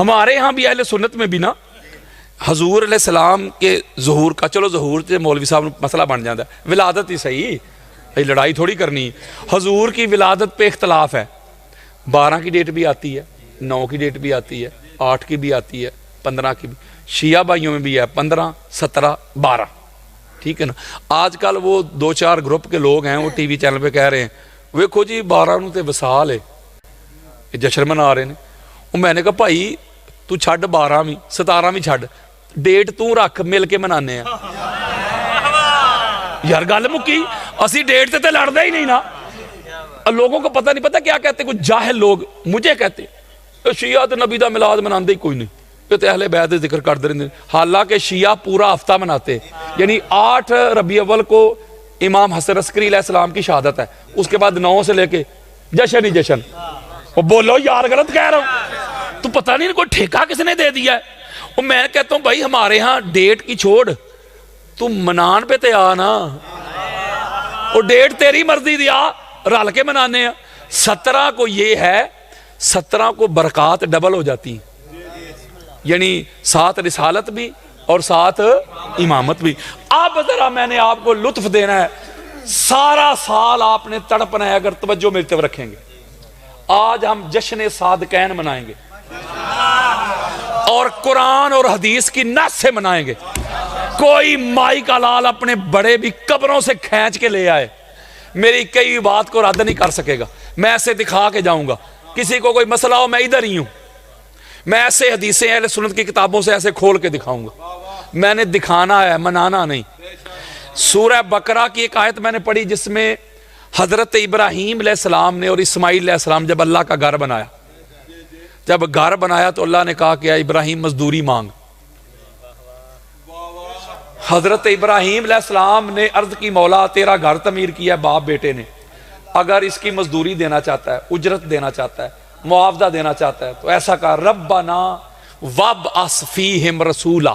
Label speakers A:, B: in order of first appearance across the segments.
A: ہمارے ہاں بھی اہل سنت میں بھی نا حضور علیہ السلام کے ظہور کا، چلو ظہور سے مولوی صاحب مسئلہ بن جاتا ہے، ولادت ہی صحیح، یہ لڑائی تھوڑی کرنی ہے۔ حضور کی ولادت پہ اختلاف ہے، 12 کی ڈیٹ بھی آتی ہے، 9 کی ڈیٹ بھی آتی ہے، 8 کی بھی آتی ہے، 15 کی بھی، شیعہ بھائیوں میں بھی ہے 15، 17، 12، ٹھیک ہے نا۔ آج کل وہ 2-4 گروپ کے لوگ ہیں، وہ ٹی وی چینل پہ کہہ رہے ہیں ویکھو جی 12 نوں تے وصال ہے، جشن منا رہے ہیں۔ اور میں نے کہا بھائی تو چھڈ 12 بھی 17 بھی چھڈ، ڈیٹ تو رکھ، مل کے منانے ہیں یار، گل مکی۔ اسی ڈیٹ تے لڑتے ہی نہیں نا، لوگوں کو پتہ نہیں، پتہ کیا کہتے کچھ جاہل لوگ مجھے کہتے شیعہ تے نبی دا میلاد مناندے ہی کوئی نہیں، یہ تے اہل بیت ذکر کرتے رہتے ہیں۔ حالانکہ شیعہ پورا ہفتہ مناتے، یعنی 8 ربیع اول کو امام حسن عسکری علیہ السلام کی شہادت ہے، اس کے بعد 9 سے لے کے جشن ہی جشن۔ وہ بولو یار غلط کہہ رہا ہوں تو پتہ نہیں کوئی ٹھیکہ کس نے دے دیا ہے۔ اور میں کہتا ہوں بھائی ہمارے ہاں ڈیٹ کی چھوڑ، تو منان پہ تے آ نا، اور ڈیٹ تیری مرضی دیا، رل کے منانے ہیں۔ 17 کو یہ ہے، 17 کو برکات ڈبل ہو جاتی، یعنی 7 رسالت بھی اور 7 امامت بھی۔ اب ذرا میں نے آپ کو لطف دینا ہے، سارا سال آپ نے تڑپنا ہے اگر توجہ ملتے ہوئے رکھیں گے۔ آج ہم جشن صادقین منائیں گے اور قرآن اور حدیث کی نص سے منائیں گے۔ کوئی مائی کا لال اپنے بڑے بھی قبروں سے کھینچ کے لے آئے، میری کئی بات کو رد نہیں کر سکے گا، میں ایسے دکھا کے جاؤں گا۔ کسی کو کوئی مسئلہ ہو، میں ادھر ہی ہوں، میں ایسے حدیثیں اہل سنت کی کتابوں سے ایسے کھول کے دکھاؤں گا۔ میں نے دکھانا ہے، منانا نہیں۔ سورہ بقرہ کی ایک آیت میں نے پڑھی جس میں حضرت ابراہیم علیہ السلام نے اور اسماعیل علیہ السلام جب اللہ کا گھر بنایا، جب گھر بنایا تو اللہ نے کہا کہ اے ابراہیم مزدوری مانگ۔ حضرت ابراہیم علیہ السلام نے عرض کی مولا تیرا گھر تعمیر کیا باپ بیٹے نے، اگر اس کی مزدوری دینا چاہتا ہے، اجرت دینا چاہتا ہے، معاوضہ دینا چاہتا ہے تو ایسا کہا ربنا وابعث فیہم رسولا،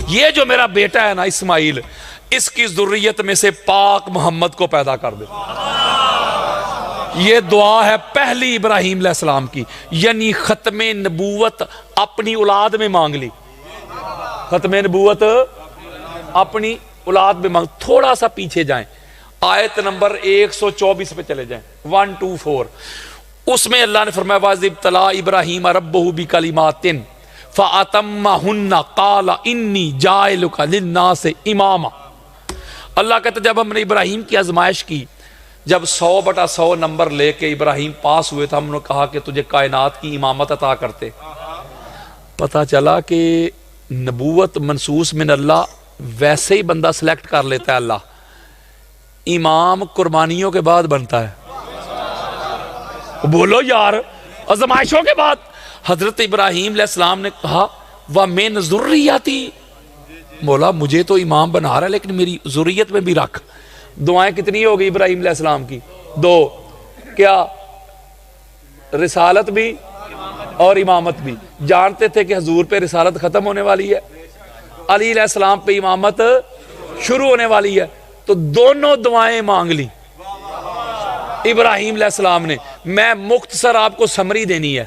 A: یہ جو میرا بیٹا ہے نا اسماعیل، اس کی ذریت میں سے پاک محمد کو پیدا کر دے۔ یہ دعا ہے پہلی ابراہیم علیہ السلام کی، یعنی ختم نبوت اپنی اولاد میں مانگ لی، ختم نبوت اپنی اولاد میں مانگ۔ تھوڑا سا پیچھے جائیں، آیت نمبر 124 پہ چلے جائیں، 124، اس میں اللہ نے فرمایا وَإِذِ ابْتَلَىٰ إِبْرَاهِيمَ رَبُّهُ بِكَلِمَاتٍ فَأَتَمَّهُنَّ قَالَ إِنِّي جَاعِلُكَ لِلنَّاسِ إِمَامًا۔ اللہ کہتا جب ہم نے ابراہیم کی آزمائش کی، جب 100/100 نمبر لے کے ابراہیم پاس ہوئے تھا، ہم نے کہا کہ تجھے کائنات کی امامت عطا کرتے۔ پتہ چلا کہ نبوت منصوص من اللہ ویسے ہی بندہ سلیکٹ کر لیتا ہے، اللہ امام قربانیوں کے بعد بنتا ہے۔ بولو یار، آزمائشوں کے بعد حضرت ابراہیم علیہ السلام نے کہا وَمِن ذُرِّيَّتِي، مولا مجھے تو امام بنا رہا ہے لیکن میری ذریت میں بھی رکھ۔ دعائیں کتنی ہو گئی ابراہیم علیہ السلام کی؟ 2، کیا؟ رسالت بھی اور امامت بھی۔ جانتے تھے کہ حضور پہ رسالت ختم ہونے والی ہے، علی علیہ السلام پہ امامت شروع ہونے والی ہے، تو دونوں دعائیں مانگ لی ابراہیم علیہ السلام نے۔ میں مختصر آپ کو سمری دینی ہے،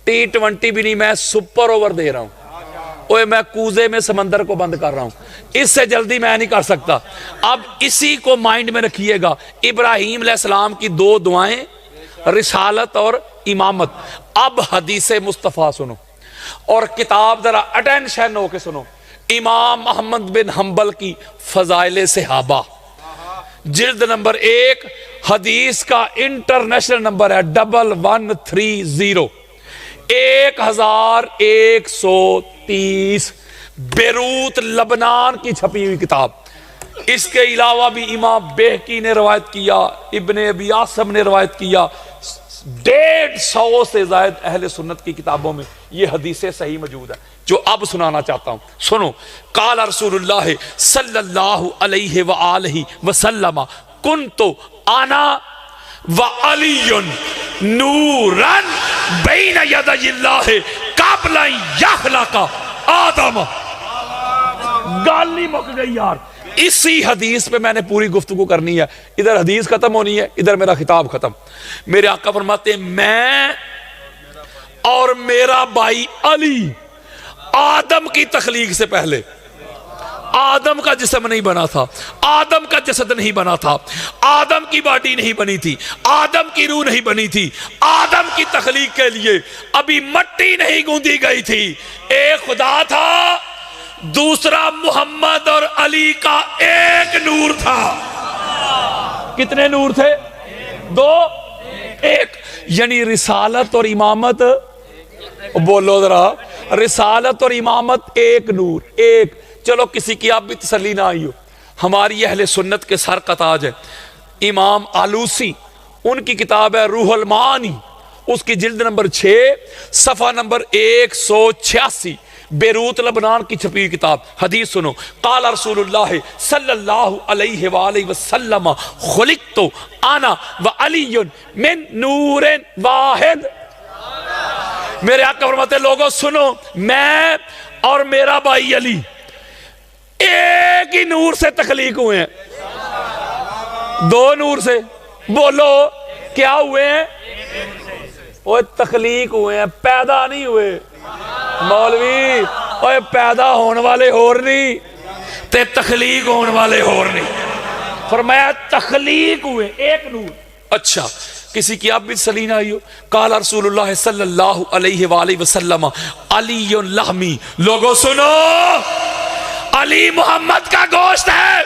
A: T20 بھی نہیں، میں سپر اوور دے رہا ہوں، اوے میں کوزے میں سمندر کو بند کر رہا ہوں، اس سے جلدی میں نہیں کر سکتا۔ اب اسی کو مائنڈ میں رکھیے گا، ابراہیم علیہ السلام کی 2 دعائیں، رسالت اور امامت۔ اب حدیث مصطفیٰ سنو اور کتاب ذرا اٹینشن ہو کے سنو، امام احمد بن حنبل کی فضائل صحابہ، جلد نمبر 1، حدیث کا انٹرنیشنل نمبر ہے 1130، 1130، بیروت لبنان کی چھپی ہوئی کتاب۔ اس کے علاوہ بھی امام بہقی نے روایت کیا، ابن ابی عاصم نے روایت کیا، 150 سے زائد اہل سنت کی کتابوں میں یہ حدیثیں صحیح موجود ہے جو اب سنانا چاہتا ہوں۔ سنو، قال رسول اللہ صلی اللہ علیہ وآلہ وسلم کنت انا وعلی نورا بین یدی اللہ قبل یخلق آدم۔ گال نہیں مک گئی یار، اسی حدیث پہ میں نے پوری گفتگو کرنی ہے، ادھر حدیث ختم ہونی ہے، ادھر میرا خطاب ختم۔ میرے آقا فرماتے ہیں میں اور میرا بھائی علی آدم کی تخلیق سے پہلے آدم کا جسم نہیں بنا تھا، آدم کا جسد نہیں بنا تھا، آدم کی باڈی نہیں بنی تھی، آدم کی روح نہیں بنی تھی، آدم کی تخلیق کے لیے ابھی مٹی نہیں گوندی گئی تھی، ایک خدا تھا، دوسرا محمد اور علی کا ایک نور تھا۔ کتنے نور تھے؟ دو، ایک، یعنی رسالت اور امامت، بولو ذرا، رسالت اور امامت ایک نور، ایک۔ چلو کسی کی آپ بھی تسلی نہ آئی ہو، ہماری اہل سنت کے سر کا تاج ہے امام آلوسی، ان کی کتاب ہے روح المعانی، اس کی جلد نمبر 6 صفحہ نمبر 186، بیروت لبنان کی چھپی کتاب۔ حدیث سنو، قال رسول اللہ صلی اللہ علیہ وآلہ وسلم خلقت انا وعلی من نور واحد۔ میرے آقا فرماتے ہیں لوگوں سنو، میں اور میرا بھائی علی ایک ہی نور سے تخلیق ہوئے ہیں، دو نور سے، بولو کیا ہوئے ہیں؟ وہ تخلیق ہوئے ہیں، پیدا نہیں ہوئے۔ مولوی اوے پیدا ہونے والے اور نہیں تے تخلیق ہونے والے اور نہیں، فرمایا تخلیق ہوئے ایک نور۔ اچھا کسی کی آپ بھی تسلی نہ آئی ہو، قال رسول اللہ صلی اللہ علیہ وآلہ وسلم علی لحمی، لوگوں سنو علی محمد کا گوشت ہے۔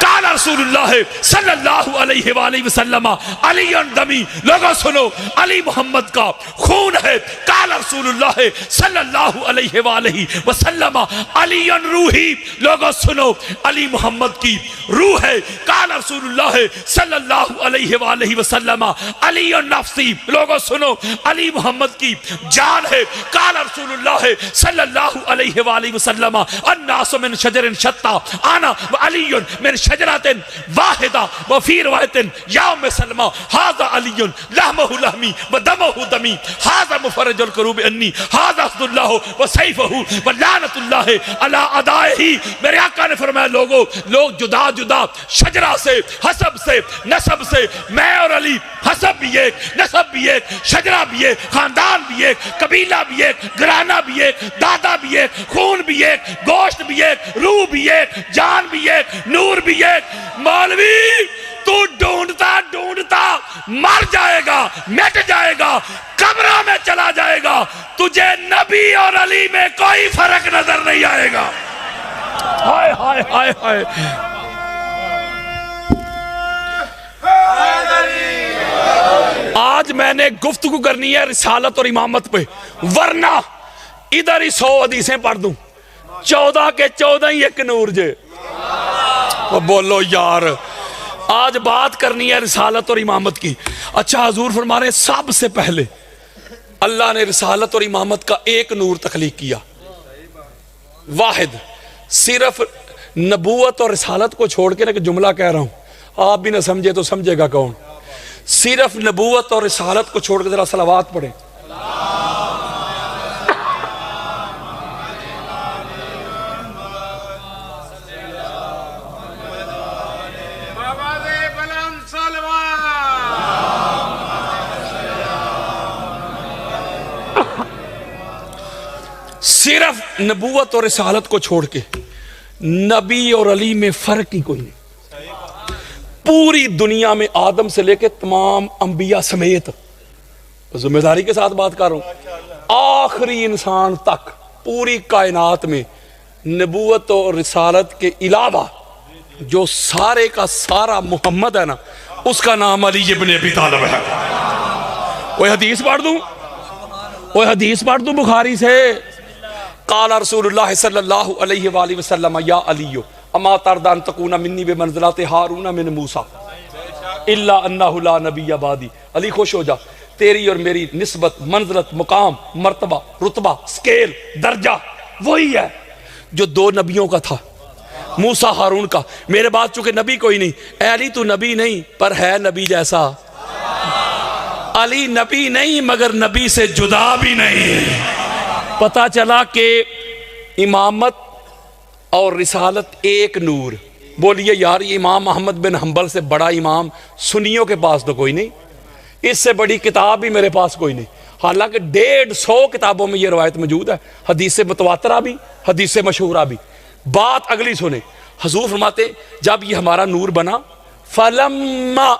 A: قال رسول اللہ صلی اللہ علیہ وآلہ وسلم علی دمی، لوگوں سنو علی محمد کا خون ہے۔ قال رسول اللہ صلی اللہ علیہ وآلہ وسلم علی روحی، لوگوں سنو علی محمد کی روح ہے۔ قال رسول اللہ صلی اللہ علیہ وآلہ وسلم علی نفسی، لوگوں سنو علی محمد کی جان ہے۔ قال رسول اللہ صلی اللہ علیہ وآلہ وسلم الناس من شجر شتى انا وعلی من شجرات واحدہ، وفی روایت یوم سلمہ ھذا علی لحمہ لحمی ودمہ دمی، ھذا مفرج الکروب انی، ھذا اسد اللہ وسیفہ ولعنۃ اللہ علی اعدائہ۔ میرے آقا نے فرمایا لوگ جدا جدا شجرہ سے، حسب سے، نسب سے، میں اور علی حسب بھی ایک، نسب بھی ایک، شجرہ بھی ایک، خاندان بھی ایک، قبیلہ بھی ایک، گھرانہ بھی ایک، دادا بھی ایک، خون بھی ایک، گوشت بھی ایک، روح بھی ایک، جان بھی ایک، نور بھی ایک۔ مولوی تو ڈھونڈتا ڈھونڈتا مر جائے گا، مٹ جائے گا، قبروں میں چلا جائے گا، تجھے نبی اور علی میں کوئی فرق نظر نہیں آئے گا۔ ہائے ہائے ہائے ہائے، آج میں نے گفتگو کرنی ہے رسالت اور امامت پہ، ورنہ ادھر ہی 100 حدیثیں پڑھ دوں، 14 کے 14 ہی ایک نور جے۔ بولو یار، آج بات کرنی ہے رسالت اور امامت کی۔ اچھا حضور فرما رہے ہیں سب سے پہلے اللہ نے رسالت اور امامت کا ایک نور تخلیق کیا، واحد۔ صرف نبوت اور رسالت کو چھوڑ کے نا کہ جملہ کہہ رہا ہوں، آپ بھی نہ سمجھے تو سمجھے گا کون؟ صرف نبوت اور رسالت کو چھوڑ کے ذرا صلوات پڑھیں۔ صرف نبوت اور رسالت کو چھوڑ کے نبی اور علی میں فرق ہی کوئی نہیں۔ پوری دنیا میں آدم سے لے کے تمام انبیاء سمیت، ذمہ داری کے ساتھ بات کر رہا ہوں، آخری انسان تک پوری کائنات میں نبوت اور رسالت کے علاوہ جو سارے کا سارا محمد ہے نا، اس کا نام علی ابن ابی طالب ہے۔ وہ حدیث پڑھ دوں بخاری سے، قال رسول اللہ صلی اللہ علیہ وآلہ وسلم یا علی اما ترضى ان تکون منی بمنزلۃ ہارون من موسیٰ الا انہ لا نبی بعدی۔ علی خوش ہو جا، تیری اور میری نسبت، منزلت، مقام، مرتبہ، رتبہ، سکیل، درجہ وہی ہے جو دو نبیوں کا تھا، موسیٰ ہارون کا۔ میرے بعد چونکہ نبی کوئی نہیں، اے علی تو نبی نہیں پر ہے نبی جیسا۔ علی نبی نہیں مگر نبی سے جدا بھی نہیں۔ پتہ چلا کہ امامت اور رسالت ایک نور۔ بولیے یار یہ امام احمد بن حنبل سے بڑا امام سنیوں کے پاس تو کوئی نہیں، اس سے بڑی کتاب بھی میرے پاس کوئی نہیں۔ حالانکہ 150 کتابوں میں یہ روایت موجود ہے، حدیث متواترہ بھی، حدیث مشہورہ بھی۔ بات اگلی سنیں، حضور فرماتے جب یہ ہمارا نور بنا، فَلَمَّا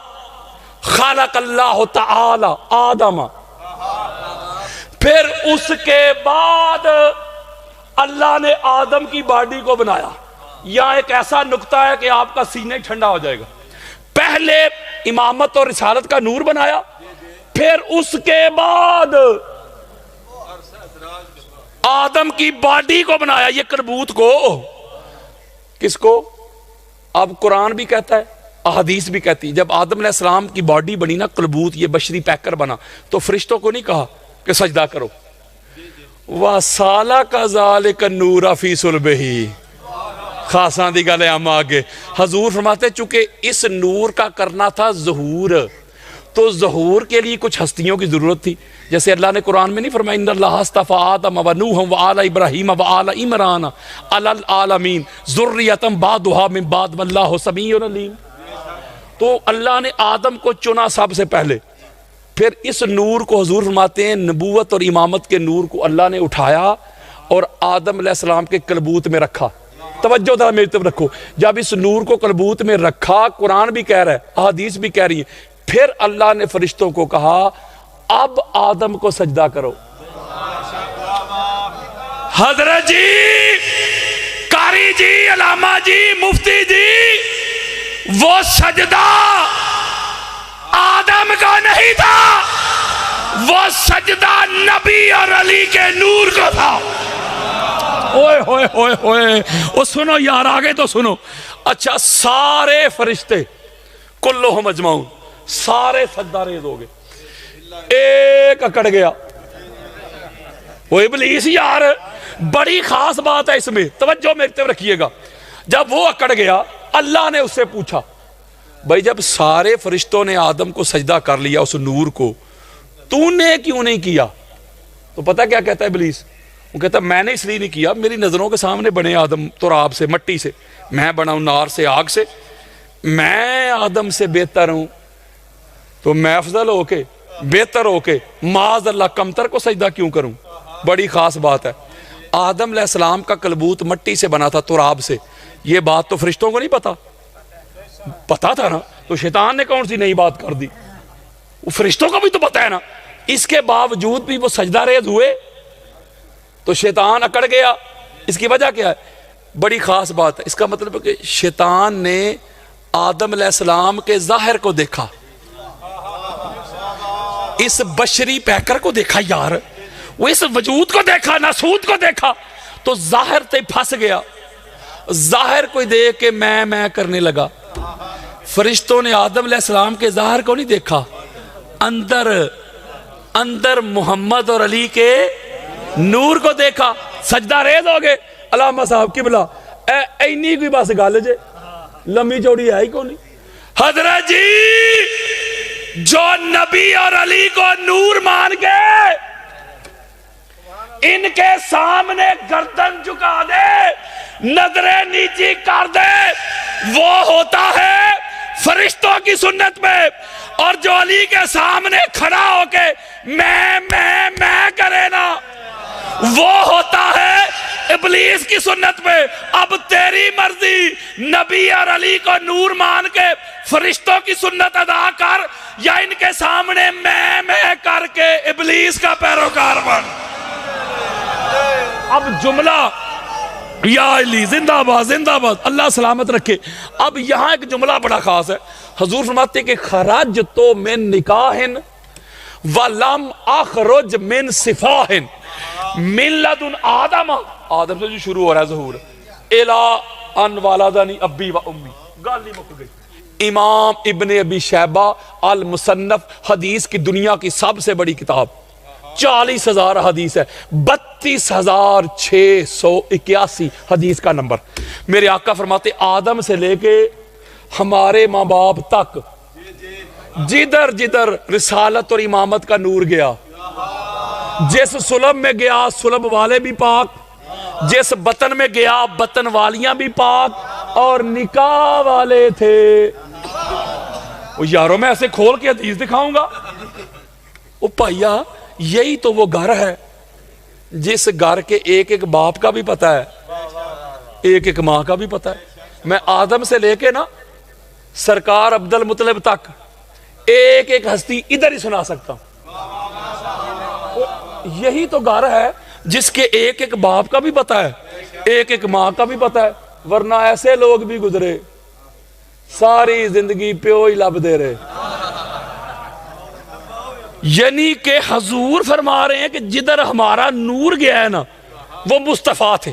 A: خَلَقَ اللَّهُ تَعَالَى آدَمَ، پھر اس کے بعد اللہ نے آدم کی باڈی کو بنایا۔ یہاں ایک ایسا نقطہ ہے کہ آپ کا سینہ ٹھنڈا ہو جائے گا۔ پہلے امامت اور رسالت کا نور بنایا، پھر اس کے بعد آدم کی باڈی کو بنایا، یہ کلبوت کو۔ کس کو؟ اب قرآن بھی کہتا ہے، احادیث بھی کہتی ہے، جب آدم علیہ السلام کی باڈی بنی نا، کلبوت یہ بشری پیکر بنا، تو فرشتوں کو نہیں کہا کہ سجدہ کرو۔ وَسَالَكَ ذَلِكَ النُّورَ فِي صُلْبِهِ، خاصاں دی گالے ہم آگے۔ حضور فرماتے چونکہ اس نور کا کرنا تھا ظہور، تو ظہور کے لیے کچھ ہستیوں کی ضرورت تھی، جیسے اللہ نے قرآن میں نہیں فرمایا ان اللہ اصطفیٰ آدم ونوحا وآل ابراہیم وآل عمران علی العالمین ذریۃ بعضھا من بعض واللہ سمیع علیم۔ تو اللہ نے آدم کو چنا سب سے پہلے، پھر اس نور کو حضور فرماتے ہیں نبوت اور امامت کے نور کو اللہ نے اٹھایا اور آدم علیہ السلام کے کلبوت میں رکھا۔ توجہ ذرا میری طرف رکھو، جب اس نور کو کلبوت میں رکھا، قرآن بھی کہہ رہا ہے، احادیث بھی کہہ رہی ہیں، پھر اللہ نے فرشتوں کو کہا اب آدم کو سجدہ کرو۔ حضرت جی، قاری جی، علامہ جی، مفتی جی، وہ سجدہ آدم کا نہیں تھا، وہ سجدہ نبی اور علی کے نور کو تھا۔ اوئے ہوئے ہوئے ہوئے، وہ سنو یار، آگے تو سنو۔ اچھا، سارے فرشتے کلہم اجمعون سارے سجدہ ریز ہو گئے، ایک اکڑ گیا، وہ ابلیس یار، بڑی خاص بات ہے اس میں، توجہ میری طرف رکھیے گا۔ جب وہ اکڑ گیا، اللہ نے اس سے پوچھا بھائی جب سارے فرشتوں نے آدم کو سجدہ کر لیا اس نور کو، تو نے کیوں نہیں کیا؟ تو پتہ کیا کہتا ہے ابلیس؟ وہ کہتا ہے میں نے اس لیے نہیں کیا، میری نظروں کے سامنے بنے آدم تراب سے، مٹی سے، میں بنا ہوں نار سے، آگ سے، میں آدم سے بہتر ہوں، تو میں افضل ہو کے، بہتر ہو کے معاذ اللہ کمتر کو سجدہ کیوں کروں؟ بڑی خاص بات ہے۔ آدم علیہ السلام کا کلبوت مٹی سے بنا تھا، تراب سے، یہ بات تو فرشتوں کو نہیں پتا، پتا تھا نا، تو شیطان نے کون سی نئی بات کر دی؟ وہ فرشتوں کو بھی تو پتا ہے نا، اس کے باوجود بھی وہ سجدہ ریز ہوئے، تو شیطان اکڑ گیا۔ اس کی وجہ کیا ہے؟ بڑی خاص بات ہے، اس کا مطلب ہے کہ شیطان نے آدم علیہ السلام کے ظاہر کو دیکھا، اس بشری پیکر کو دیکھا یار، وہ اس وجود کو دیکھا، ناسود کو دیکھا، تو ظاہر تے پھنس گیا، ظاہر کوئی دیکھ کے میں کرنے لگا۔ فرشتوں نے آدم علیہ السلام کے ظاہر کو نہیں دیکھا، اندر محمد اور علی کے نور کو دیکھا، سجدہ ریز ہو گئے۔ علامہ صاحب قبلہ اینی کوئی بس گل جے، لمبی چوڑی ہے ہی کو نہیں۔ حضرت جی، جو نبی اور علی کو نور مان کے ان کے سامنے گردن جھکا دے، نظریں نیچی کر دے، وہ ہوتا ہے فرشتوں کی سنت میں، اور جو علی کے سامنے کھڑا ہو کے میں کرے نا، وہ ہوتا ہے ابلیس کی سنت میں۔ اب تیری مرضی، نبی اور علی کو نور مان کے فرشتوں کی سنت ادا کر، یا ان کے سامنے میں کر کے ابلیس کا پیروکار بن۔ اب جملہ، یا علی زندہ باد زندہ باد، اللہ سلامت رکھے۔ اب یہاں ایک جملہ بڑا خاص ہے، حضور فرماتے کہ خرجت من نکاح ولم اخرج من صفاح من لدن آدم، آدم سے جو شروع ہو رہا ہے ظہور، الی ان والدنی ابی و امی، گالی مک گئی۔ امام ابن ابی شیبہ المصنف، حدیث کی دنیا کی سب سے بڑی کتاب، 40,000 حدیث ہے، 32,681 حدیث کا نمبر۔ میرے آقا فرماتے آدم سے لے کے ہمارے ماں باپ تک جدھر جدھر رسالت اور امامت کا نور گیا، جس سلب میں گیا سلب والے بھی پاک، جس بطن میں گیا بطن والیاں بھی پاک، اور نکاح والے تھے۔ وہ یاروں میں ایسے کھول کے حدیث دکھاؤں گا، وہ پائیا یہی تو وہ گھر ہے جس گھر کے ایک ایک باپ کا بھی پتہ ہے، ایک ایک ماں کا بھی پتہ ہے. میں آدم سے لے کے نا سرکار عبد المطلب تک ایک ایک ہستی ادھر ہی سنا سکتا ہوں. یہی تو گھر ہے جس کے ایک ایک باپ کا بھی پتہ ہے، ایک ایک ماں کا بھی پتہ ہے. ورنہ ایسے لوگ بھی گزرے ساری زندگی پیو ہی لب دے رہے. یعنی کہ حضور فرما رہے ہیں کہ جدھر ہمارا نور گیا ہے نا وہ مصطفیٰ تھے.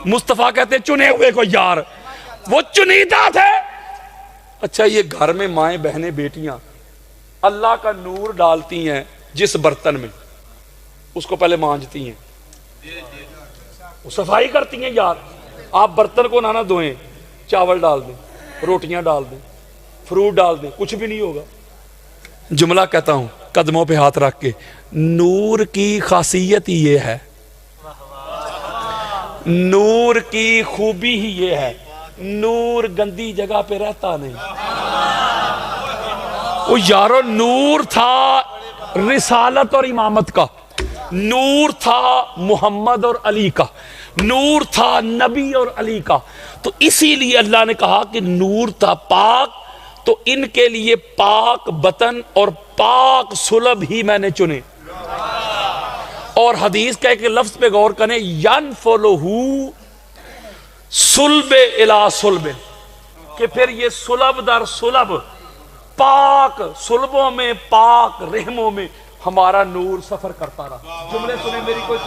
A: مصطفیٰ کہتے ہیں چنے ہوئے کو یار، وہ چنیدہ تھے. اچھا یہ گھر میں مائیں بہنیں بیٹیاں اللہ کا نور ڈالتی ہیں جس برتن میں، اس کو پہلے مانجتی ہیں، وہ صفائی کرتی ہیں. یار آپ برتن کو نہ دھوئیں، چاول ڈال دیں، روٹیاں ڈال دیں، فروٹ ڈال دیں، کچھ بھی نہیں ہوگا. جملہ کہتا ہوں قدموں پہ ہاتھ رکھ کے، نور کی خاصیت ہی یہ ہے، نور کی خوبی ہی یہ ہے، نور گندی جگہ پہ رہتا نہیں. وہ یارو نور تھا رسالت اور امامت کا، نور تھا محمد اور علی کا، نور تھا نبی اور علی کا. تو اسی لیے اللہ نے کہا کہ نور تھا پاک، تو ان کے لیے پاک بطن اور پاک صلب ہی میں نے چنے. اور حدیث کا ایک لفظ پہ غور کریں، ینفلہو صلب الی صلب، کہ پھر یہ صلب در صلب، پاک صلبوں میں پاک رحموں میں ہمارا نور سفر کرتا رہا. جملے سنیں، میری کوئی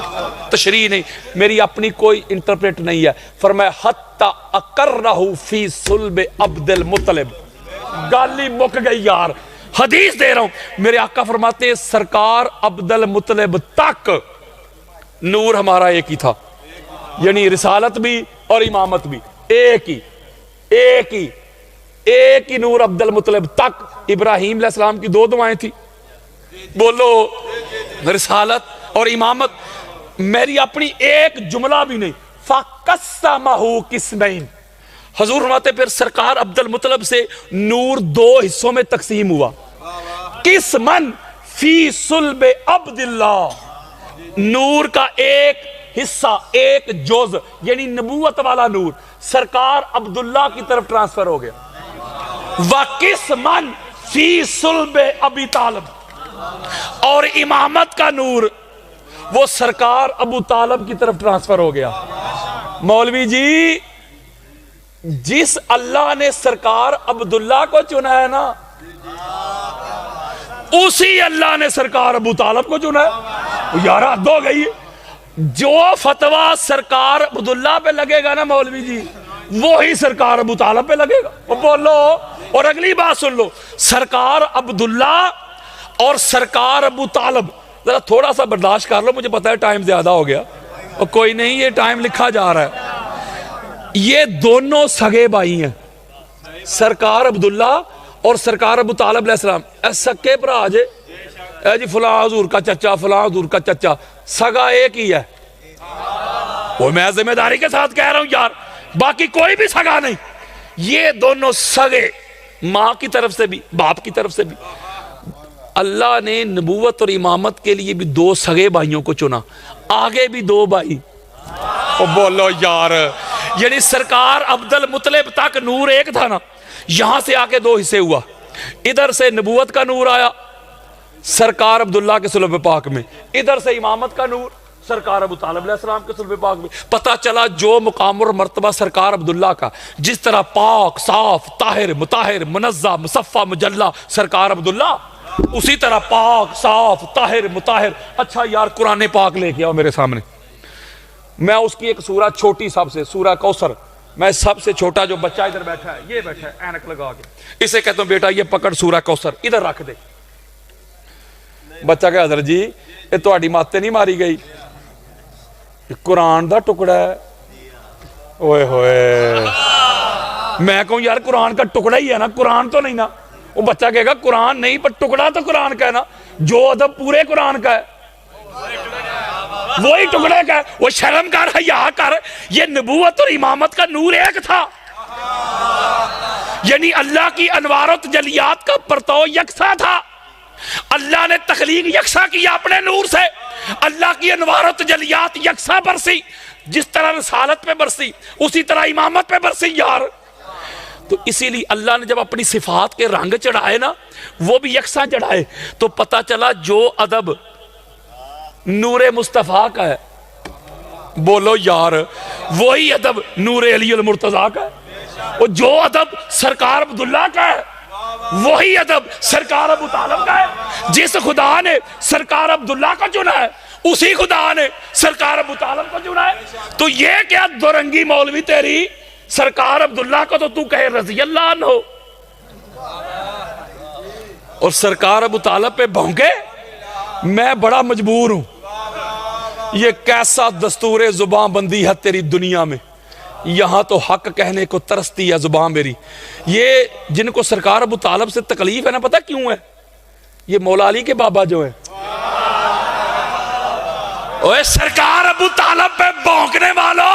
A: تشریح نہیں، میری اپنی کوئی انٹرپریٹ نہیں ہے. فرمایا حتی اقرہ فی صلب عبد المطلب. گالی مک گئی یار، حدیث دے رہا ہوں. میرے آقا فرماتے ہیں سرکار عبد المطلب تک نور ہمارا ایک ہی تھا، یعنی رسالت بھی اور امامت بھی ایک ہی، ایک ہی، ایک ہی نور عبد المطلب تک. ابراہیم علیہ السلام کی دو دعائیں تھی، بولو رسالت اور امامت. میری اپنی ایک جملہ بھی نہیں. فَقَسَّمَهُ قِسْمَيْن. حضور فرماتے پھر سرکار عبد المطلب سے نور دو حصوں میں تقسیم ہوا. قسمن فی صلب عبد اللہ، نور کا ایک حصہ، ایک جز، یعنی نبوت والا نور سرکار عبداللہ کی طرف ٹرانسفر ہو گیا. وَقِسْمًا فِي صُلْبِ ابی طالب، اور امامت کا نور وہ سرکار ابو طالب کی طرف ٹرانسفر ہو گیا. مولوی جی جس اللہ نے سرکار عبداللہ کو چنا ہے نا، اسی اللہ نے سرکار ابو طالب کو چنا ہے. یار حد ہو گئی. جو فتویٰ سرکار عبداللہ پہ لگے گا نا مولوی جی، وہی سرکار ابو طالب پہ لگے گا. وہ بولو. اور اگلی بات سن لو، سرکار عبداللہ اور سرکار ابو طالب، ذرا تھوڑا سا برداشت کر لو، مجھے پتا ہے ٹائم زیادہ ہو گیا، اور کوئی نہیں، یہ ٹائم لکھا جا رہا ہے. یہ دونوں سگے بھائی ہیں، سرکار عبداللہ اور سرکار ابو طالب علیہ السلام. اے سکے پر آجے، اے جی فلاں حضور کا چچا، فلاں حضور کا چچا، سگا ایک ہی ہے. وہ میں ذمہ داری کے ساتھ کہہ رہا ہوں یار، باقی کوئی بھی سگا نہیں. یہ دونوں سگے، ماں کی طرف سے بھی باپ کی طرف سے بھی. اللہ نے نبوت اور امامت کے لیے بھی دو سگے بھائیوں کو چنا، آگے بھی دو بھائی. بولو یار، یعنی سرکار عبد المطلب تک نور ایک تھا نا، یہاں سے آکے دو حصے ہوا. ادھر سے نبوت کا نور آیا سرکار عبداللہ کے صلب پاک میں، ادھر سے امامت کا نور سرکار ابو طالب علیہ السلام کے صلب پاک میں. پتہ چلا جو مقام اور مرتبہ سرکار عبداللہ کا، جس طرح پاک، صاف، طاہر، مطہر، منزہ، مصفہ، مجلہ سرکار عبداللہ، اسی طرح پاک، صاف، طاہر، مطہر. اچھا یار قرآن پاک لے کے آؤ میرے سامنے. میں اس کی ایک سورہ چھوٹی سب سے، سورہ کوثر، میں سب سے چھوٹا جو بچہ ادھر بیٹھا ہے، یہ بیٹھا ہے اینک لگا کے، اسے کہتا ہوں بیٹا یہ پکڑ سورہ کوثر ادھر رکھ دے. بچہ کہ حضرت جی یہ تہاڈی ماتے نہیں ماری گئی، قرآن دا ٹکڑا ہے. اوئے ہوئے، میں کہوں یار قرآن کا ٹکڑا ہی ہے نا، قرآن تو نہیں نا. وہ بچہ کہے گا قرآن نہیں، پر ٹکڑا تو قرآن کا ہے نا. جو ادب پورے قرآن کا ہے وہی ٹکڑے کا ہے. وہ شرم کر، حیا کر، یہ نبوت اور امامت کا نور ایک تھا، یعنی اللہ کی انوار و تجلیات کا پرتو یکساں تھا. اللہ نے تخلیق یکساں کیا اپنے نور سے، اللہ کی انوار و تجلیات یکساں برسی، جس طرح رسالت پہ برسی اسی طرح امامت پہ برسی یار۔ تو اسی لیے اللہ نے جب اپنی صفات کے رنگ چڑھائے نا وہ بھی یکساں چڑھائے، تو پتہ چلا جو ادب نور مصطفیٰ کا ہے، بولو یار، وہی ادب نور علی المرتضیٰ کا ہے، اور جو ادب سرکار عبداللہ کا ہے وہی ادب سرکار ابو طالب کا ہے۔ جس خدا نے سرکار عبداللہ کو چنا ہے اسی خدا نے سرکار ابو طالب کو چنا ہے۔ تو یہ کیا دورنگی مولوی تیری سرکار عبداللہ کو تو کہے رضی اللہ عنہ، اور سرکار ابو طالب پہ بھونکے۔ میں بڑا مجبور ہوں، یہ کیسا دستور زبان بندی ہے تیری دنیا میں، یہاں تو حق کہنے کو ترستی ہے زبان میری۔ یہ جن کو سرکار ابو طالب سے تکلیف ہے نا، پتہ کیوں ہے؟ یہ مولا علی کے بابا جو ہیں، اوے سرکار ابو طالب پہ بھونکنے والو،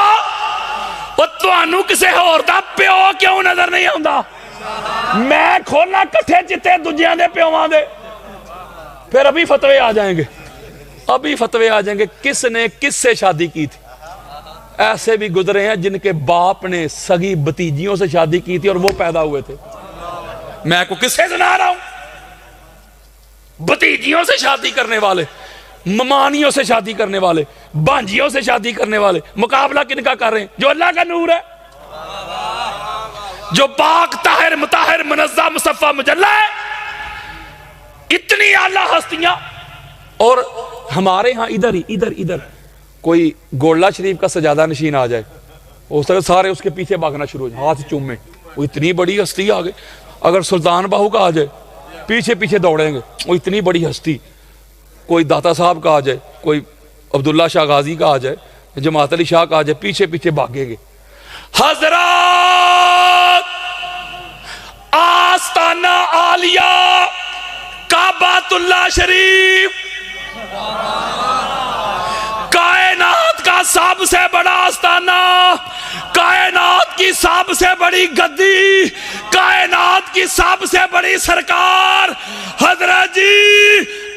A: وہ توانو کسے اور دا پیو کیوں نظر نہیں آندا؟ میں کھولا کٹھے چتے دجیاں دے پیوان دے، پھر ابھی فتوے آ جائیں گے، ابھی فتوے آ جائیں گے کس نے کس سے شادی کی تھی۔ ایسے بھی گزرے ہیں جن کے باپ نے سگی بتیجیوں سے شادی کی تھی اور وہ پیدا ہوئے تھے۔ میں کو کس سے سنا رہا ہوں؟ بتیجیوں سے شادی کرنے والے، ممانیوں سے شادی کرنے والے، بانجیوں سے شادی کرنے والے، مقابلہ کن کا کر رہے ہیں؟ جو اللہ کا نور ہے، جو پاک طاہر مطہر منزہ مصفہ مجلہ ہے۔ اتنی اعلیٰ ہستیاں، اور ہمارے ہاں ادھر کوئی گولڈا شریف کا سجادہ نشین آ جائے، اس طرح سارے اس کے پیچھے بھاگنا شروع ہو جائے، ہاتھ چومیں، وہ اتنی بڑی ہستی آگے۔ اگر سلطان باہو کا آ جائے پیچھے پیچھے دوڑیں گے، وہ اتنی بڑی ہستی۔ کوئی داتا صاحب کا آ جائے، کوئی عبداللہ شاہ غازی کا آ جائے، جماعت علی شاہ کا آ جائے، پیچھے پیچھے بھاگیں گے۔ حضرات آستانہ عالیہ کعبۃ اللہ شریف، کائنات کا سب سے بڑا آستانہ، کائنات کی سب سے بڑی گدی، کائنات کی سب سے بڑی سرکار حضرت جی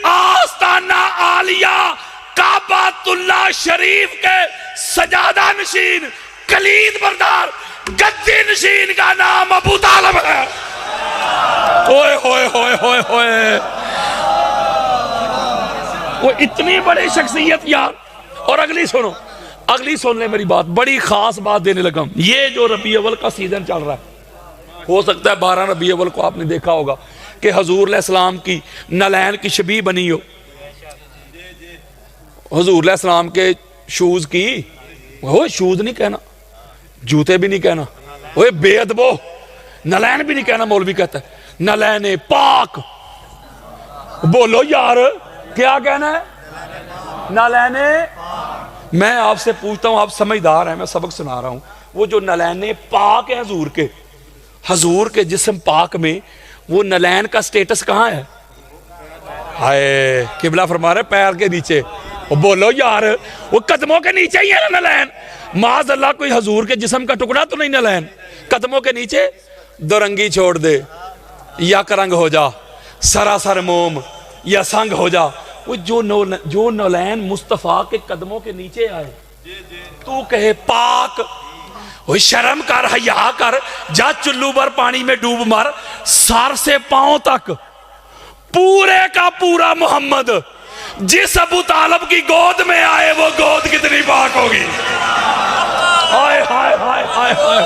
A: آستانہ عالیہ کعبۃ اللہ شریف کے سجادہ نشین، کلید بردار، گدی نشین کا نام ابو طالب ہے۔ ہوئے ہوئے ہوئے ہوئے ہوئے، وہ اتنی بڑی شخصیت یار۔ اور اگلی سنو، اگلی سن لیں میری بات، بڑی خاص بات دینے لگا ہوں۔ یہ جو ربیع اول کا سیزن چل رہا ہے، ہو سکتا ہے 12 ربیع اول کو آپ نے دیکھا ہوگا کہ حضور علیہ السلام کی نالین کی شبیہ بنی ہو، حضور علیہ السلام کے شوز کی، وہ شوز نہیں کہنا، جوتے بھی نہیں کہنا، وہ بے ادبو، نالین بھی نہیں کہنا، مولوی کہتا ہے نالین پاک۔ بولو یار، کیا کہنا ہے؟ نالین۔ میں آپ سے پوچھتا ہوں، آپ سمجھدار ہیں، میں سبق سنا رہا ہوں، وہ جو نالین پاک ہے حضور کے جسم پاک میں، وہ نالین کا سٹیٹس کہاں ہے؟ ہائے، قبلہ فرما رہے پیر کے نیچے۔ بولو یار، وہ قدموں کے نیچے ہی ہے نا نالین۔ معاذ اللہ کوئی حضور کے جسم کا ٹکڑا تو نہیں نالین، قدموں کے نیچے۔ دورنگی چھوڑ دے، یا کرنگ ہو جا، سراسر موم، یا سنگ ہو جا، وہ جو نالین مصطفیٰ کے قدموں کے نیچے آئے، تو کہے پاک۔ وہ شرم کر، حیا کر، جا چلو بر پانی میں ڈوب مر، سر سے پاؤں تک پورے کا پورا محمد جس ابو طالب کی گود میں آئے، وہ گود کتنی پاک ہوگی۔ ہائے ہائے ہائے ہائے ہائے،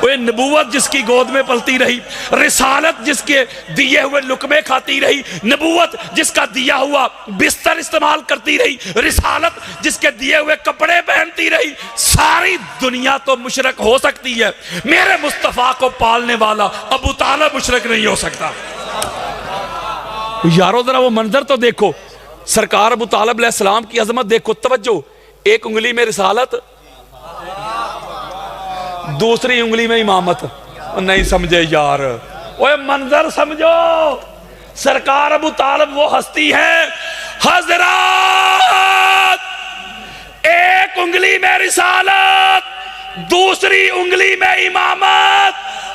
A: وہ نبوت جس کی گود میں پلتی رہی، رسالت جس کے دیے ہوئے لقمے کھاتی رہی، نبوت جس کا دیا ہوا بستر استعمال کرتی رہی، رسالت جس کے دیے ہوئے کپڑے پہنتی رہی، ساری دنیا تو مشرک ہو سکتی ہے، میرے مصطفیٰ کو پالنے والا ابو طالب مشرک نہیں ہو سکتا۔ یارو ذرا وہ منظر تو دیکھو، سرکار ابو طالب علیہ السلام کی عظمت دیکھو، توجہ، ایک انگلی میں رسالت، دوسری انگلی میں امامت۔ نہیں سمجھے یار، اوہ منظر سمجھو، سرکار ابو طالب وہ ہستی ہے، حضرات ایک انگلی میں رسالت، دوسری انگلی میں امامت۔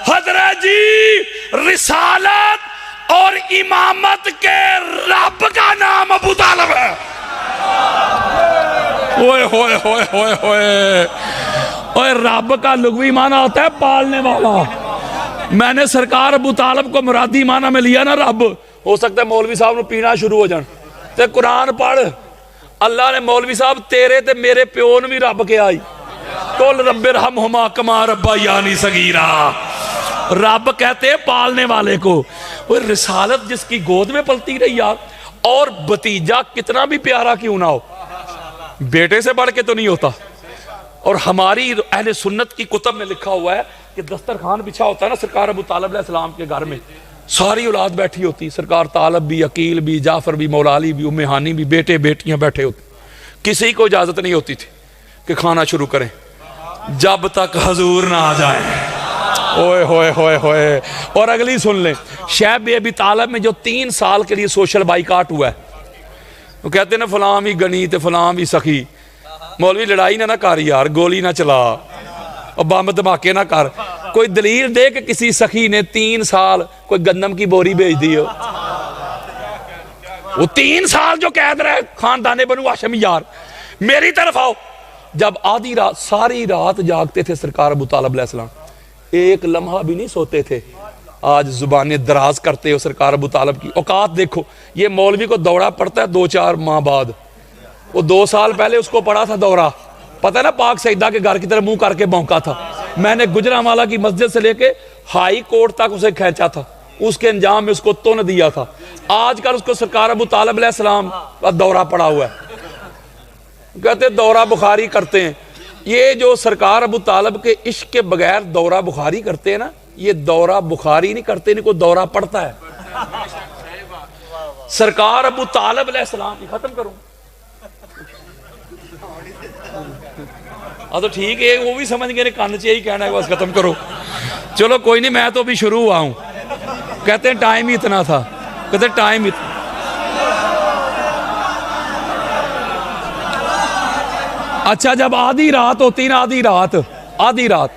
A: حضرت جی رسالت اور امامت کے رب کا نام ابو طالب ہے. اوئے ہوئے ہوئے ہوئے ہوئے. اوئے رب کا لغوی معنی ہوتا ہے پالنے والا. میں نے سرکار ابو طالب کو مرادی معنی میں لیا نا رب. ہو سکتا ہے مولوی صاحب نے پینا شروع ہو جان تے قرآن پڑھ. اللہ نے مولوی صاحب تیرے تے میرے پیو نے بھی رب کے آئی. قل رب ارحمہما کما ربیانی صغیرا. رب کہتے ہیں پالنے والے کو. وہ رسالت جس کی گود میں پلتی رہی یار. اور بھتیجا کتنا بھی پیارا کیوں نہ ہو بیٹے سے بڑھ کے تو نہیں ہوتا. اور ہماری اہل سنت کی کتب میں لکھا ہوا ہے کہ دسترخوان بچھا ہوتا ہے نا سرکار ابو طالب علیہ السلام کے گھر میں, ساری اولاد بیٹھی ہوتی, سرکار طالب بھی, عقیل بھی, جعفر بھی, مولا علی بھی, ام ہانی بھی, بیٹے بیٹیاں بیٹھے ہوتے. کسی کو اجازت نہیں ہوتی تھی کہ کھانا شروع کریں جب تک حضور نہ آ جائیں. اوئے ہوئے ہوئے ہوئے. اور اگلی سن لیں, شیب ابی طالب میں جو 3 سال کے لیے سوشل بائیکاٹ ہوا ہے, وہ کہتے ہیں نا فلاں بھی گنی تے فلاں بھی سخی. مولوی لڑائی نہ کر یار, گولی نہ چلا اور بم دھماکے نہ کر. کوئی دلیل دے کہ کسی سخی نے 3 سال کوئی گندم کی بوری بھیج دی ہو. وہ 3 سال جو قید رہے خاندان بنو ہاشم یار. میری طرف آؤ. جب آدھی رات ساری رات جاگتے تھے سرکار ابو طالب علیہ السلام, ایک لمحہ بھی نہیں سوتے تھے. آج زبانیں دراز کرتے ہو سرکار ابو طالب کی اوقات دیکھو. یہ مولوی کو دورہ پڑتا ہے 2-4 ماہ بعد. وہ 2 سال پہلے اس کو پڑا تھا دورہ, پتہ ہے نا پاک سیدہ کے گھر کی طرف منہ کر کے بھونکا تھا. میں نے گجرانوالہ کی مسجد سے لے کے ہائی کورٹ تک اسے کھینچا تھا, اس کے انجام میں اس کو تن دیا تھا. آج کل اس کو سرکار ابو طالب علیہ السلام کا دورہ پڑا ہوا ہے. کہتے دورہ بخاری کرتے ہیں. یہ جو سرکار ابو طالب کے عشق کے بغیر دورہ بخاری کرتے ہیں نا, یہ دورہ بخاری نہیں کرتے, ان کو دورہ پڑتا ہے. سرکار ابو طالب علیہ السلام. ختم کروں تو ٹھیک ہے, وہ بھی سمجھ گئے کان چ یہی کہنا ہے بس ختم کرو. چلو کوئی نہیں, میں تو ابھی شروع ہوا ہوں. کہتے ہیں ٹائم ہی اتنا تھا, کہتے ہیں ٹائم اتنا. اچھا جب آدھی رات ہوتی نا, آدھی رات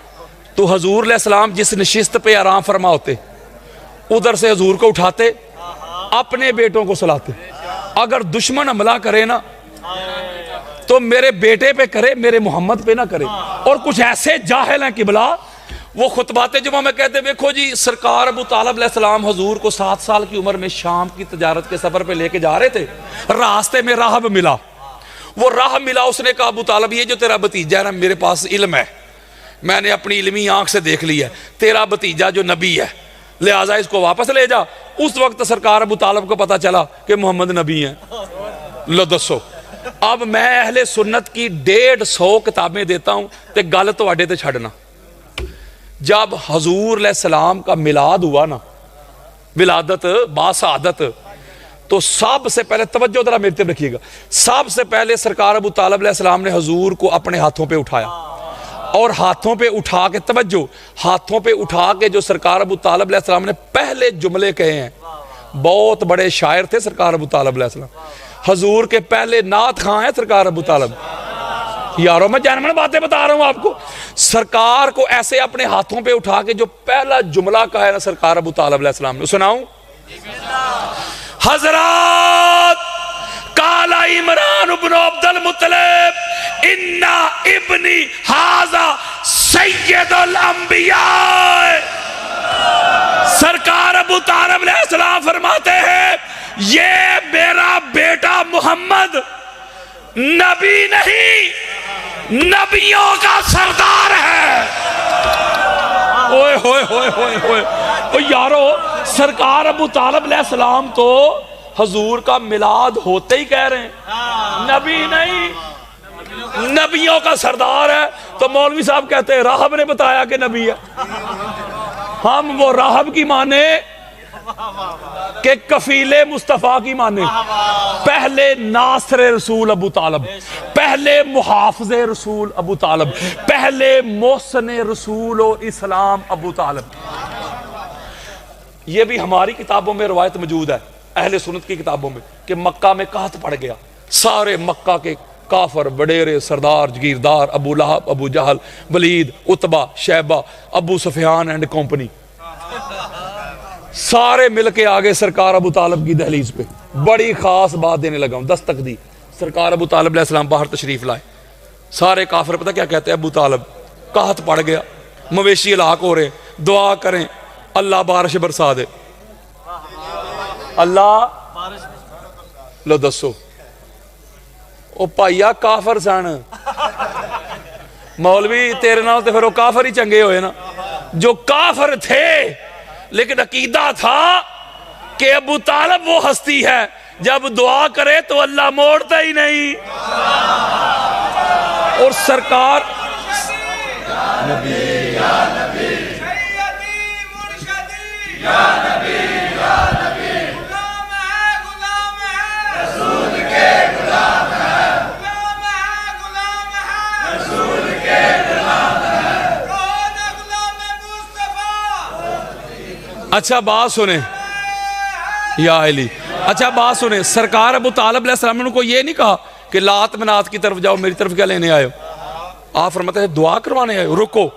A: تو حضور علیہ السلام جس نشست پہ آرام فرما ہوتے, ادھر سے حضور کو اٹھاتے, اپنے بیٹوں کو سلاتے. اگر دشمن حملہ کرے نا تو میرے بیٹے پہ کرے, میرے محمد پہ نہ کرے. اور کچھ ایسے جاہل ہیں قبلہ, وہ خطبات جمعہ میں کہتے دیکھو جی سرکار ابو طالب علیہ السلام حضور کو 7 سال کی عمر میں شام کی تجارت کے سفر پہ لے کے جا رہے تھے. راستے میں راہب ملا, وہ راہ ملا, اس نے کہا ابو طالب یہ جو تیرا بھتیجا ہے نا, میرے پاس علم ہے, میں نے اپنی علمی آنکھ سے دیکھ لی ہے, تیرا بھتیجا جو نبی ہے لہٰذا اس کو واپس لے جا. اس وقت سرکار ابو طالب کو پتا چلا کہ محمد نبی ہیں. لو دسو اب میں اہل سنت کی 150 کتابیں دیتا ہوں تے گل تواڈے تے چھڑنا. جب حضور علیہ السلام کا میلاد ہوا نا, ولادت باسعادت, تو سب سے پہلے توجہ ذرا میرے طرف رکھیے گا, سب سے پہلے سرکار ابو طالب علیہ السلام نے حضور کو اپنے ہاتھوں پہ اٹھایا, اور ہاتھوں پہ اٹھا کے توجہ, ہاتھوں پہ اٹھا کے جو سرکار ابو طالب علیہ السلام نے پہلے جملے کہے ہیں. بہت بڑے شاعر تھے سرکار ابو طالب علیہ السلام, حضور کے پہلے نعت خواں ہیں سرکار ابو طالب. یاروں میں جانمن باتیں بتا رہا ہوں آپ کو. سرکار کو ایسے اپنے ہاتھوں پہ اٹھا کے جو پہلا جملہ کہا ہے نا سرکار ابو طالب علیہ السلام نے, سناؤں حضرات. قال عمران بن عبد المطلب انا ابنی ھذا سید الانبیاء. سرکار ابو طالب علیہ السلام فرماتے ہیں یہ میرا بیٹا محمد نبی نہیں, نبیوں کا سردار ہے. اوئے ہوئے ہوئے ہوئے ہوئے. او یارو سرکار ابو طالب علیہ السلام تو حضور کا میلاد ہوتے ہی کہہ رہے ہیں نبی نہیں, نبیوں کا سردار ہے. تو مولوی صاحب کہتے ہیں راہب نے بتایا کہ نبی ہے. ہم وہ راہب کی مانے کہ کفیل مصطفیٰ کی مانے. پہلے ناصر رسول ابو طالب, پہلے محافظ رسول ابو طالب, پہلے محسن رسول و اسلام ابو طالب. یہ بھی ہماری کتابوں میں روایت موجود ہے اہل سنت کی کتابوں میں کہ مکہ میں قحط پڑ گیا. سارے مکہ کے کافر وڈیرے سردار جگیردار, ابو لہب, ابو جہل, ولید, عتبہ, شیبہ, ابو سفیان اینڈ کمپنی, سارے مل کے آگے سرکار ابو طالب کی دہلیز پہ بڑی خاص بات دینے لگا ہوں، دستک دی۔ سرکار ابو طالب علیہ السلام باہر تشریف لائے، سارے کافر پتہ کیا کہتے ہیں؟ ابو طالب قحط پڑ گیا، مویشی ہلاک ہو رہے، دعا کریں اللہ بارش برسا دے۔ اللہ لو دسو او پائیا کافر سن، مولوی تیرے نال تے پھر وہ کافر ہی چنگے ہوئے نا، جو کافر تھے لیکن عقیدہ تھا کہ ابو طالب وہ ہستی ہے جب دعا کرے تو اللہ موڑتا ہی نہیں۔ اور سرکار اچھا بات سنیں یا علی، اچھا بات سنیں، سرکار ابو طالب علیہ السلام نے ان کو یہ نہیں کہا کہ لات منات کی طرف جاؤ، میری طرف کیا لینے آئے ہو؟ آپ فرماتے ہیں دعا کروانے آئے ہو، رکو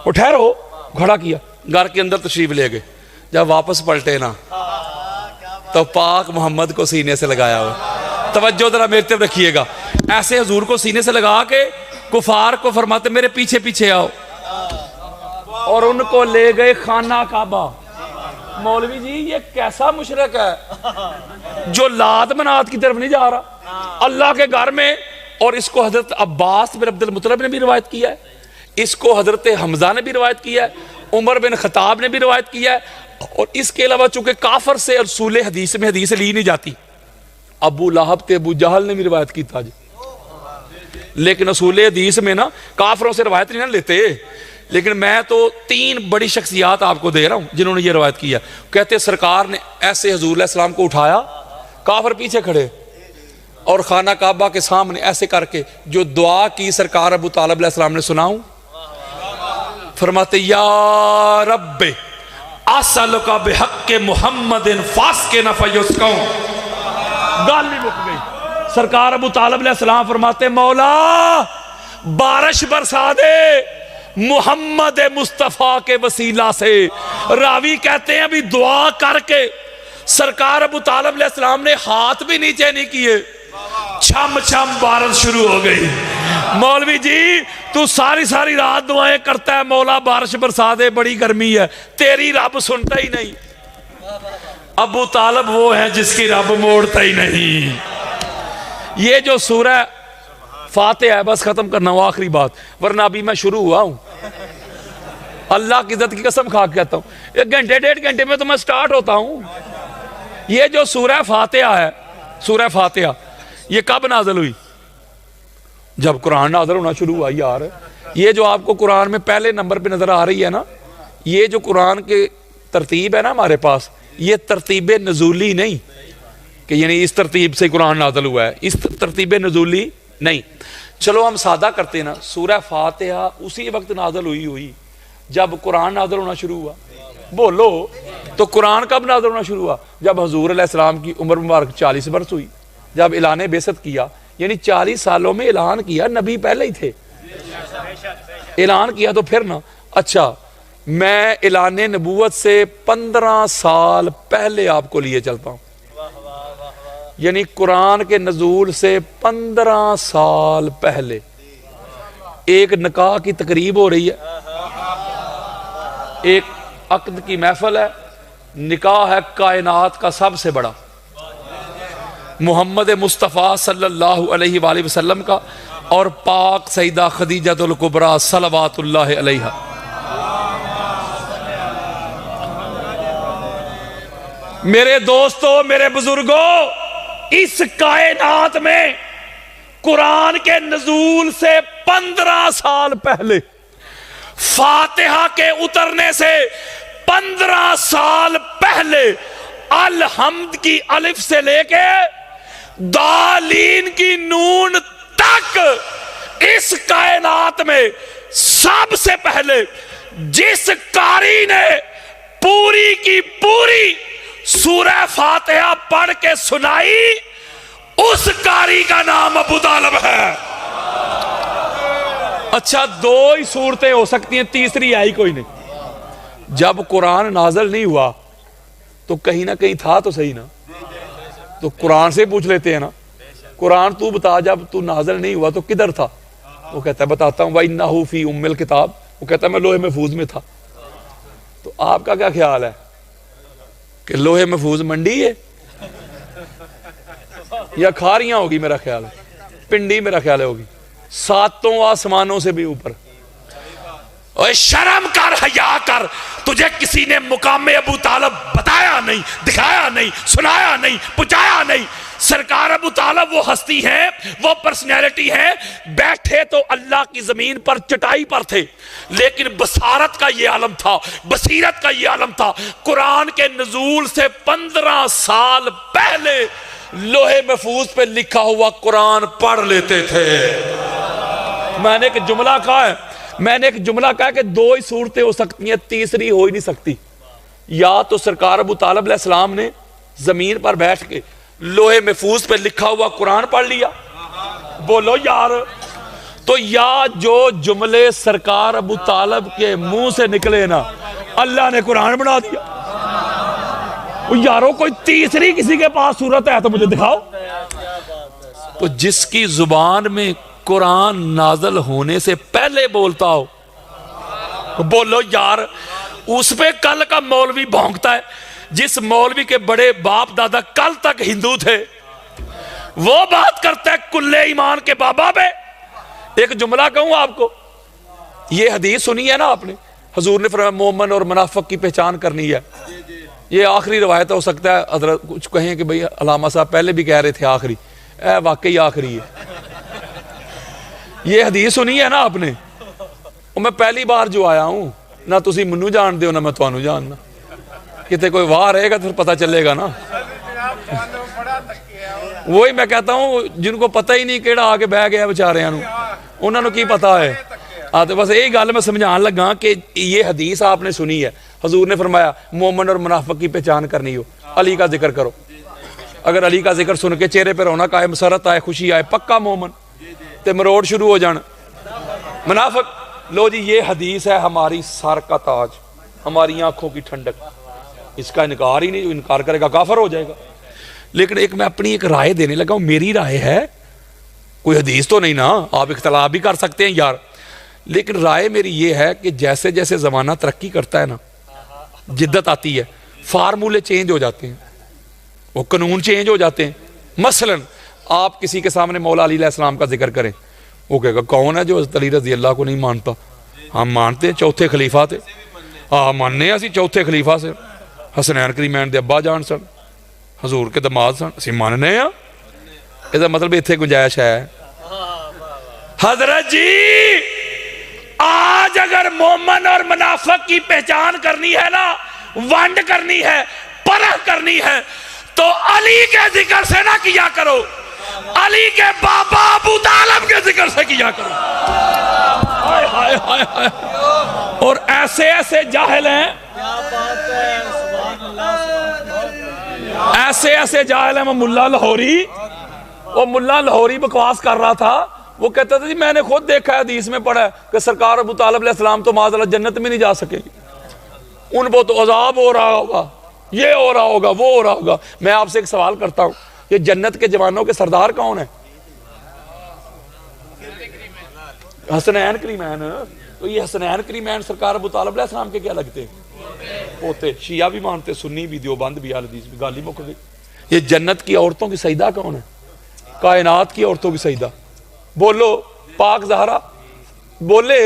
A: وہ ٹھہرو، کھڑا کیا، گھر کے اندر تشریف لے گئے۔ جب واپس پلٹے نا تو پاک محمد کو سینے سے لگایا ہوا، توجہ ذرا میری طرف رکھیے گا، ایسے حضور کو سینے سے لگا کے کفار کو فرماتے میرے پیچھے پیچھے آؤ، اور ان کو لے گئے خانہ کعبہ۔ مولوی جی یہ کیسا مشرک ہے جو لات منات کی طرف نہیں جا رہا اللہ کے گھر میں؟ اور اس کو حضرت عباس بن عبد المطلب نے بھی روایت کیا ہے، اس کو حضرت حمزہ نے بھی روایت کیا ہے، عمر بن خطاب نے بھی روایت کیا ہے، اور اس کے علاوہ چونکہ کافر سے اصول حدیث میں حدیث لی نہیں جاتی، ابو لہب تے ابو جہل نے بھی روایت کی تھا جی، لیکن اصول حدیث میں نا کافروں سے روایت نہیں نہ لیتے، لیکن میں تو 3 بڑی شخصیات آپ کو دے رہا ہوں جنہوں نے یہ روایت کیا۔ کہتے سرکار نے ایسے حضور علیہ السلام کو اٹھایا، کافر پیچھے کھڑے، اور خانہ کعبہ کے سامنے ایسے کر کے جو دعا کی سرکار ابو طالب علیہ السلام نے سناؤں، فرماتے یا رب اسألک بحق محمد فاسقنا فیسقون، گال نہیں مک گئی۔ سرکار ابو طالب علیہ السلام فرماتے مولا بارش برسا دے محمد مصطفیٰ کے وسیلہ سے۔ راوی کہتے ہیں ابھی دعا کر کے سرکار ابو طالب علیہ السلام نے ہاتھ بھی نیچے نہیں کیے، چھم چھم بارش شروع ہو گئی۔ مولوی جی تو ساری ساری رات دعائیں کرتا ہے مولا بارش برسا دے، بڑی گرمی ہے، تیری رب سنتا ہی نہیں۔ ابو طالب وہ ہے جس کی رب موڑتا ہی نہیں۔ یہ جو سورہ فاتحہ ہے، بس ختم کرنا ہوں آخری بات، ورنہ ابھی میں شروع ہوا ہوں، اللہ کی عزت کی قسم کھا کے کہتا ہوں 1 گھنٹے 1.5 گھنٹے میں تو میں سٹارٹ ہوتا ہوں۔ یہ جو سورہ فاتحہ ہے، سورہ فاتحہ یہ کب نازل ہوئی؟ جب قرآن نازل ہونا شروع ہوا یار۔ یہ جو آپ کو قرآن میں پہلے نمبر پہ نظر آ رہی ہے نا، یہ جو قرآن کے ترتیب ہے نا ہمارے پاس، یہ ترتیب نزولی نہیں کہ یعنی اس ترتیب سے قرآن نازل ہوا ہے، اس ترتیب نزولی نہیں۔ چلو ہم سادہ کرتے ہیں نا، سورہ فاتحہ اسی وقت نازل ہوئی جب قرآن نازل ہونا شروع ہوا۔ بولو تو قرآن کب نازل ہونا شروع ہوا؟ جب حضور علیہ السلام کی عمر مبارک 40 برس ہوئی، جب اعلان بعثت کیا، یعنی 40 سالوں میں اعلان کیا، نبی پہلے ہی تھے، اعلان کیا تو پھر نا۔ اچھا میں اعلان نبوت سے 15 سال پہلے آپ کو لیے چلتا ہوں، یعنی قرآن کے نزول سے 15 سال پہلے ایک نکاح کی تقریب ہو رہی ہے، ایک عقد کی محفل ہے، نکاح ہے کائنات کا سب سے بڑا، محمد مصطفیٰ صلی اللہ علیہ وآلہ وسلم کا اور پاک سیدہ خدیجہ الکبریٰ صلوات اللہ علیہا۔ میرے دوستو، میرے بزرگوں، اس کائنات میں قرآن کے نزول سے 15 سال پہلے، فاتحہ کے اترنے سے 15 سال پہلے، الحمد کی الف سے لے کے دالین کی نون تک، اس کائنات میں سب سے پہلے جس قاری نے پوری کی پوری سورہ فاتحہ پڑھ کے سنائی، اس قاری کا نام ابو طالب ہے۔ اچھا 2 ہی صورتیں ہو سکتی ہیں، تیسری آئی کوئی نہیں۔ جب قرآن نازل نہیں ہوا تو کہیں نہ کہیں تھا تو صحیح نا. تو قرآن سے پوچھ لیتے ہیں نا, قرآن تو بتا جب تو نازل نہیں ہوا تو کدھر تھا؟ وہ کہتا ہے بتاتا ہوں, وَإِنَّهُ فِي أُمِّ الْكِتَابِ, وہ کہتا ہے میں لوح محفوظ میں تھا. تو آپ کا کیا خیال ہے کہ لوح محفوظ منڈی ہے یا کھاریاں ہوگی؟ میرا خیال ہے پنڈی, میرا خیال ہے ہوگی, 7 آسمانوں سے بھی اوپر. اوے شرم کر, حیا کر, تجھے کسی نے مقام ابو طالب بتایا نہیں, دکھایا نہیں, سنایا نہیں, پہنچایا نہیں. سرکار ابو طالب وہ ہستی ہیں, وہ پرسنالٹی ہیں, بیٹھے تو اللہ کی زمین پر چٹائی پر تھے, لیکن بصارت کا یہ عالم تھا, بصیرت کا یہ عالم تھا. قرآن کے نزول سے 15 سال پہلے لوح محفوظ پہ لکھا ہوا قرآن پڑھ لیتے تھے. میں نے ایک جملہ کہا کہ 2 ہی صورتیں ہو سکتی ہیں, تیسری ہو ہی نہیں سکتی. یا تو سرکار ابو طالب علیہ السلام نے زمین پر بیٹھ کے لوح محفوظ پہ لکھا ہوا قرآن پڑھ لیا, بولو یار. تو یا جو جملے سرکار ابو طالب کے منہ سے نکلے نا, اللہ نے قرآن بنا دیا. یارو کوئی تیسری کسی کے پاس صورت ہے تو مجھے دکھاؤ. تو جس کی زبان میں قرآن نازل ہونے سے پہلے بولتا ہو, بولو یار. اس پہ کل کا مولوی بھونکتا ہے, جس مولوی کے بڑے باپ دادا کل تک ہندو تھے, وہ بات کرتا ہے کلے ایمان کے بابا پہ. ایک جملہ کہوں آپ کو, یہ حدیث سنی ہے نا آپ نے, حضور نے فرمایا مومن اور منافق کی پہچان کرنی ہے. یہ آخری روایت ہو سکتا ہے حضرت کچھ کہیں کہ بھئی علامہ صاحب پہلے بھی کہہ رہے تھے آخری, واقعی آخری ہے. یہ حدیث سنی ہے نا آپ نے, اور میں پہلی بار جو آیا ہوں, نہ تسی منو جان دے ہو نہ میں توانو جاننا, کتے کوئی واہ رہے گا تو پھر پتہ چلے گا نا. وہی میں کہتا ہوں جن کو پتہ ہی نہیں کیڑا آگے بہ گیا بیچاریاں نو, انہاں نو کی پتہ ہے. تو بس یہی گل میں سمجھان لگا کہ یہ حدیث آپ نے سنی ہے, حضور نے فرمایا مومن اور منافق کی پہچان کرنی ہو, علی کا ذکر کرو. اگر علی کا ذکر سن کے چہرے پہ رونق آئے, مسرت آئے, خوشی آئے, پکا مومن, تے مروڑ شروع ہو جان منافق. لو جی یہ حدیث ہے ہماری سر کا تاج, ہماری آنکھوں کی ٹھنڈک. اس کا انکار ہی نہیں, جو انکار کرے گا کافر ہو جائے گا. لیکن ایک میں اپنی ایک رائے دینے لگا ہوں, میری رائے ہے, کوئی حدیث تو نہیں نا, آپ اختلاف بھی کر سکتے ہیں یار. لیکن رائے میری یہ ہے کہ جیسے جیسے زمانہ ترقی کرتا ہے نا, جدت آتی ہے, فارمولے چینج ہو جاتے ہیں, وہ قانون چینج ہو جاتے ہیں. مثلا آپ کسی کے سامنے مولا علی علیہ السلام کا ذکر کریں, وہ کہے گا کون ہے جو حضرت علی رضی اللہ کو نہیں مانتا؟ ہم مانتے ہیں, چوتھے خلیفہ تھے. ماننے ہیں اسی چوتھے خلیفہ سے, حسنین کریمین دے ابا جان سن, حضور کے دماد سن, اسی ماننے ہیں. اس کا مطلب اتنے گنجائش ہے. حضرت جی آج اگر مومن اور منافق کی پہچان کرنی ہے نا, ونڈ کرنی ہے, پرخ کرنی ہے, تو علی کے ذکر سے نہ کیا کرو, علی کے بابا ابو طالب کے ذکر سے کیا کرو. ہائے ہائے ہائے ہائے. اور ایسے ایسے جاہل ہیں, ایسے ایسے جاہل ہیں. وہ ملا لاہوری بکواس کر رہا تھا, وہ کہتا تھا جی میں نے خود دیکھا ہے, حدیث میں پڑھا ہے کہ سرکار ابو طالب علیہ السلام تو معاذ اللہ جنت میں نہیں جا سکے گی, ان کو تو عذاب ہو رہا ہوگا, یہ ہو رہا ہوگا, وہ ہو رہا ہوگا. میں آپ سے ایک سوال کرتا ہوں, یہ جنت کے جوانوں کے سردار کون ہیں؟ حسنین کریمین. تو یہ حسنین کریمین سرکار ابو طالب علیہ السلام کے کیا لگتے ہیں؟ ہوتے شیعہ بھی مانتے, سنی بھی, دیوبند بھی, اہل حدیث بھی. گالی مک گئی. یہ جنت کی عورتوں کی سیدہ کون ہے؟ کائنات کی عورتوں کی سیدہ, بولو پاک زہرا, بولے.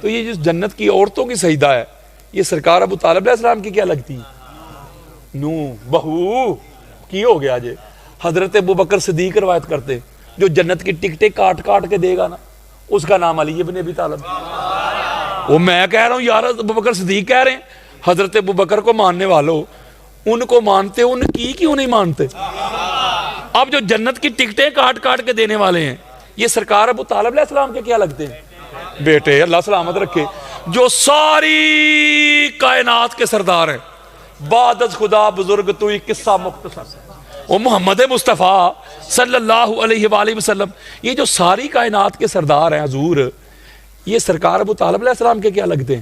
A: تو یہ جس جنت کی عورتوں کی سیدہ ہے, یہ سرکار ابو طالب علیہ السلام کی کیا لگتی ہے؟ نو بہو کی ہو گیا جے. حضرت ابو بکر صدیق روایت کرتے, جو جنت کی ٹکٹیں کاٹ کاٹ کے دے گا نا, اس کا نام علی ابن ابی طالب. وہ میں کہہ رہا ہوں یار, ابو بکر صدیق کہہ رہے ہیں. حضرت ابو بکر کو ماننے والوں ان کو مانتے, ان کی کیوں نہیں مانتے؟ اب جو جنت کی ٹکٹیں کاٹ کاٹ کے دینے والے ہیں, یہ سرکار ابو طالب علیہ السلام کے کیا لگتے ہیں؟ بیٹے اللہ سلامت رکھے, جو ساری کائنات کے سردار ہیں. بعد از خدا بزرگ تو یہ قصہ مختصر, وہ محمد مصطفیٰ صلی اللہ علیہ وآلہ وسلم, یہ جو ساری کائنات کے سردار ہیں حضور, یہ سرکار ابو طالب علیہ السلام کے کیا لگتے ہیں؟